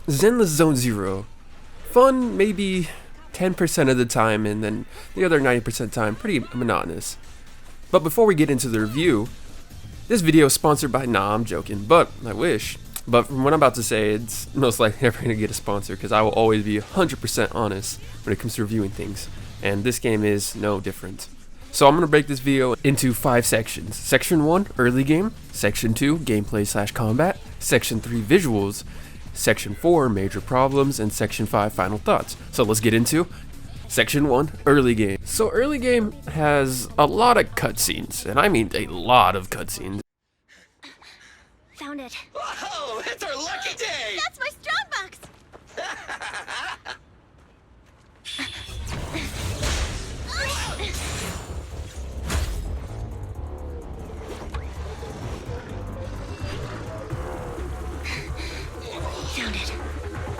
Zenless Zone Zero. Fun maybe 10% of the time, and then the other 90% time pretty monotonous. But before we get into the review, this video is sponsored by, nah, I'm joking, but I wish. But from what I'm about to say, it's most likely never going to get a sponsor, because I will always be 100% honest when it comes to reviewing things. And this game is no different. So I'm going to break this video into 5 sections. Section 1, early game. Section 2, gameplay/combat. Section 3, visuals. Section 4, major problems. And Section 5, final thoughts. So let's get into Section 1, early game. So early game has a lot of cutscenes, and I mean a lot of cutscenes. Found it. Whoa, it's our lucky day! That's my strong box! Found it.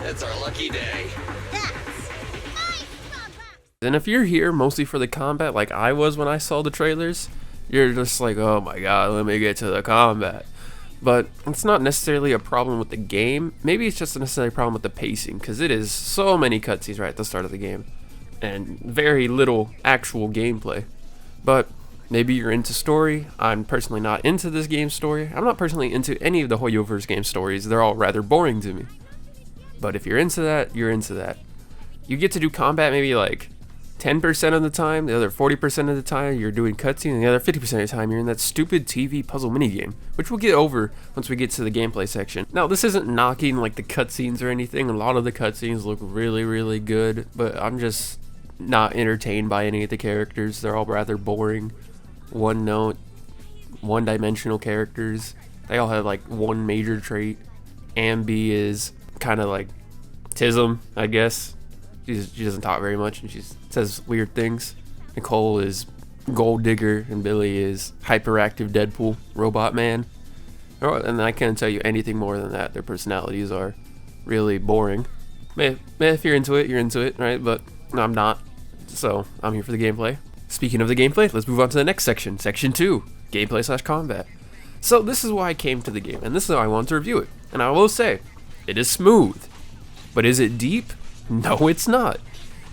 It's our lucky day. That's my strong box! And if you're here mostly for the combat, like I was when I saw the trailers, you're just like, oh my god, let me get to the combat. But it's not necessarily a problem with the game. Maybe it's just a necessary problem with the pacing, because it is so many cutscenes right at the start of the game, and very little actual gameplay. But maybe you're into story. I'm personally not into this game's story. I'm not personally into any of the Hoyoverse game stories. They're all rather boring to me. But if you're into that, you're into that. You get to do combat maybe like 10% of the time, the other 40% of the time you're doing cutscene, and the other 50% of the time you're in that stupid TV puzzle minigame, which we'll get over once we get to the gameplay section. Now, this isn't knocking like the cutscenes or anything. A lot of the cutscenes look really, really good, but I'm just not entertained by any of the characters. They're all rather boring, one note, one-dimensional characters. They all have like one major trait. Ambi is kind of like Tism, I guess. She doesn't talk very much, and she says weird things. Nicole is Gold Digger, and Billy is Hyperactive Deadpool, Robot Man. And I can't tell you anything more than that. Their personalities are really boring. If you're into it, you're into it, right? But I'm not, so I'm here for the gameplay. Speaking of the gameplay, let's move on to the next section. Section 2, gameplay/combat. So this is why I came to the game, and this is how I want to review it. And I will say, it is smooth. But is it deep? No, it's not.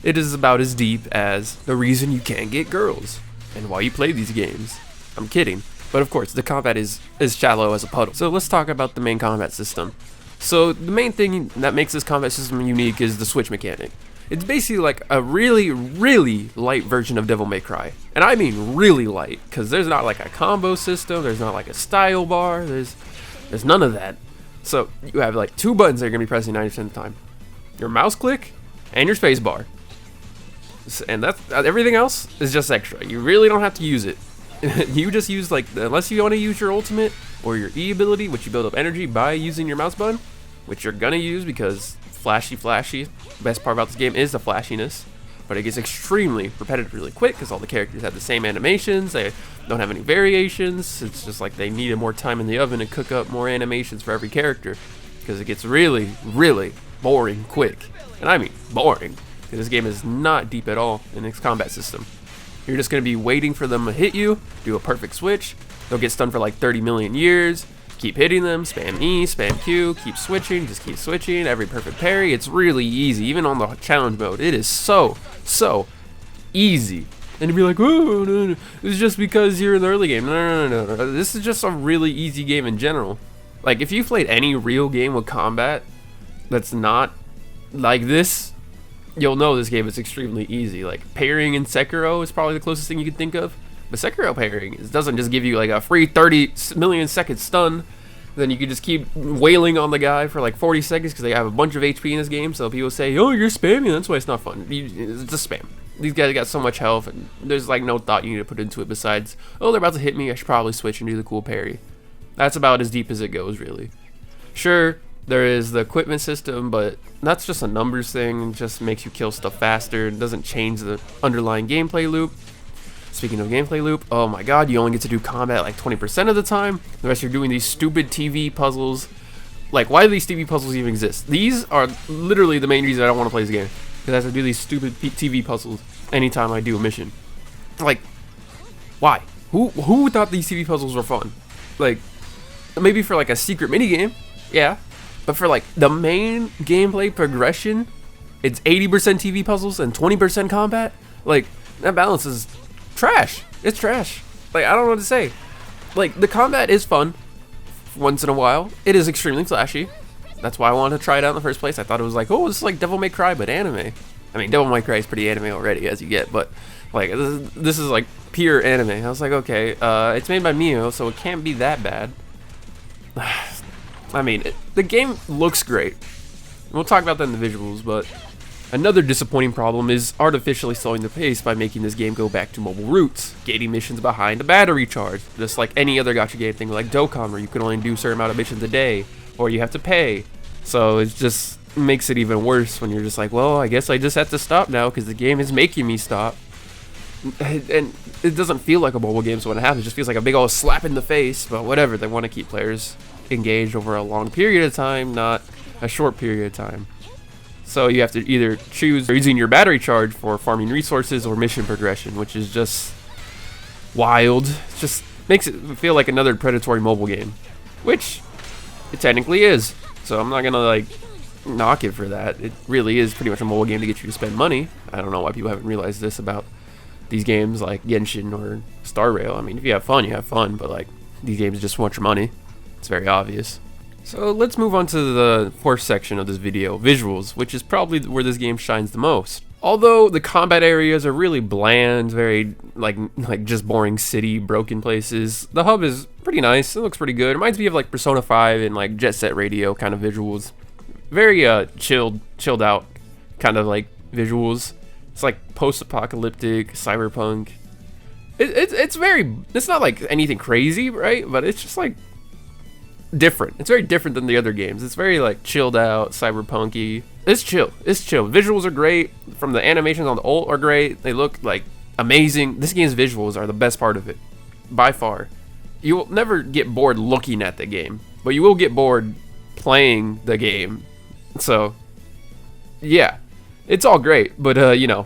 It is about as deep as the reason you can't get girls and why you play these games. I'm kidding. But of course, the combat is as shallow as a puddle. So let's talk about the main combat system. So the main thing that makes this combat system unique is the switch mechanic. It's basically like a really, really light version of Devil May Cry. And I mean really light, because there's not like a combo system, there's not like a style bar, there's none of that. So you have like 2 buttons that are going to be pressing 90% of the time. Your mouse click and your space bar, and that's everything else is just extra. You really don't have to use it. You just use, like, unless you want to use your ultimate or your E ability, which you build up energy by using your mouse button, which you're gonna use because flashy. The best part about this game is the flashiness, but it gets extremely repetitive really quick because all the characters have the same animations. They don't have any variations. It's just like they needed more time in the oven to cook up more animations for every character, because it gets really, really boring quick. And I mean boring, because this game is not deep at all in its combat system. You're just going to be waiting for them to hit you, do a perfect switch. They'll get stunned for like 30 million years. Keep hitting them, spam E, spam Q, keep switching, just keep switching. Every perfect parry. It's really easy, even on the challenge mode. It is so easy. And you'd be like, oh, no. It's just because you're in the early game. No. This is just a really easy game in general. Like, if you've played any real game with combat that's not like this, you'll know this game is extremely easy. Like, parrying in Sekiro is probably the closest thing you can think of. But Sekiro parrying doesn't just give you like a free 30 million second stun, then you can just keep wailing on the guy for like 40 seconds because they have a bunch of HP in this game. So people say, oh, you're spamming, that's why it's not fun. It's just spam. These guys got so much health, and there's like no thought you need to put into it besides, oh, they're about to hit me, I should probably switch and do the cool parry. That's about as deep as it goes, really. Sure, there is the equipment system, but that's just a numbers thing. It just makes you kill stuff faster. It doesn't change the underlying gameplay loop. Speaking of gameplay loop, oh my god, you only get to do combat like 20% of the time. The rest you're doing these stupid TV puzzles. Like, why do these TV puzzles even exist? These are literally the main reason I don't want to play this game, because I have to do these stupid TV puzzles anytime I do a mission. Like, why? Who thought these TV puzzles were fun? Like, maybe for like a secret minigame, yeah. But for like the main gameplay progression, it's 80% TV puzzles and 20% combat. Like, that balance is trash. It's trash. Like, I don't know what to say. Like, the combat is fun once in a while. It is extremely flashy. That's why I wanted to try it out in the first place. I thought it was like, oh, this is like Devil May Cry, but anime. I mean, Devil May Cry is pretty anime already, as you get, but like, this is like pure anime. I was like, okay, it's made by mihoyo, so it can't be that bad. I mean, the game looks great. We'll talk about that in the visuals, but another disappointing problem is artificially slowing the pace by making this game go back to mobile roots, gating missions behind a battery charge, just like any other gacha game thing like Dokkan, where you can only do a certain amount of missions a day, or you have to pay. So it just makes it even worse when you're just like, well, I guess I just have to stop now because the game is making me stop. And it doesn't feel like a mobile game, so when it happens, it just feels like a big old slap in the face. But whatever, they want to keep players engaged over a long period of time, not a short period of time. So you have to either choose using your battery charge for farming resources or mission progression, which is just wild. It just makes it feel like another predatory mobile game, which it technically is. So I'm not gonna like knock it for that. It really is pretty much a mobile game to get you to spend money. I don't know why people haven't realized this about these games like Genshin or Star Rail. I mean, if you have fun, but like these games just want your money. It's very obvious. So let's move on to the fourth section of this video, visuals, which is probably where this game shines the most. Although the combat areas are really bland, very like just boring city, broken places, the hub is pretty nice. It looks pretty good. It reminds me of like Persona 5 and like Jet Set Radio kind of visuals. Very chilled out kind of like visuals. It's like post-apocalyptic, cyberpunk. It's not like anything crazy, right? But it's just like different. It's very different than the other games. It's very like chilled out, cyberpunky. It's chill. Visuals are great. From the animations on the ult are great. They look like amazing. This game's visuals are the best part of it, by far. You will never get bored looking at the game, but you will get bored playing the game. So, yeah, it's all great. But you know,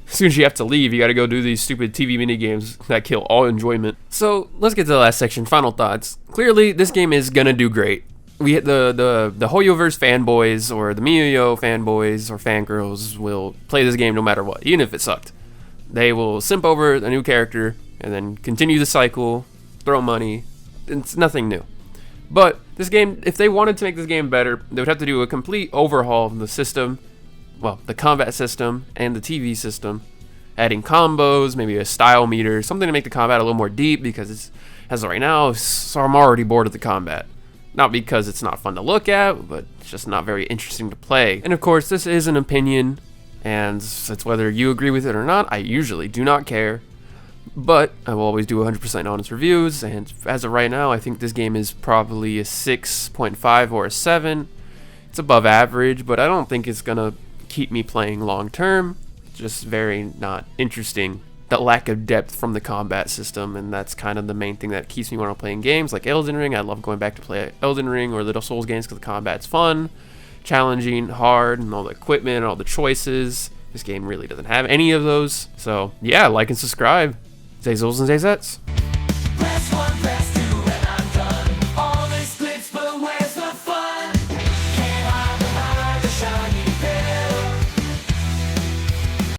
as soon as you have to leave, you got to go do these stupid TV mini games that kill all enjoyment. So let's get to the last section. Final thoughts. Clearly, this game is gonna do great. We hit the Hoyoverse fanboys or the mihoyo fanboys or fangirls will play this game no matter what, even if it sucked. They will simp over a new character and then continue the cycle, throw money. It's nothing new. But this game, if they wanted to make this game better, they would have to do a complete overhaul of the system. Well, the combat system and the TV system, adding combos, maybe a style meter, something to make the combat a little more deep, because it's, as of right now, so I'm already bored of the combat. Not because it's not fun to look at, but it's just not very interesting to play. And of course, this is an opinion, and it's whether you agree with it or not. I usually do not care, but I will always do 100% honest reviews, and as of right now, I think this game is probably a 6.5 or a 7. It's above average, but I don't think it's gonna keep me playing long term. Just very not interesting. The lack of depth from the combat system, and that's kind of the main thing that keeps me when I'm playing games like Elden Ring. I love going back to play Elden Ring or Little Souls games because the combat's fun, challenging, hard, and all the equipment and all the choices. This game really doesn't have any of those. So yeah, like and subscribe. Zay Zools and Zay Zets.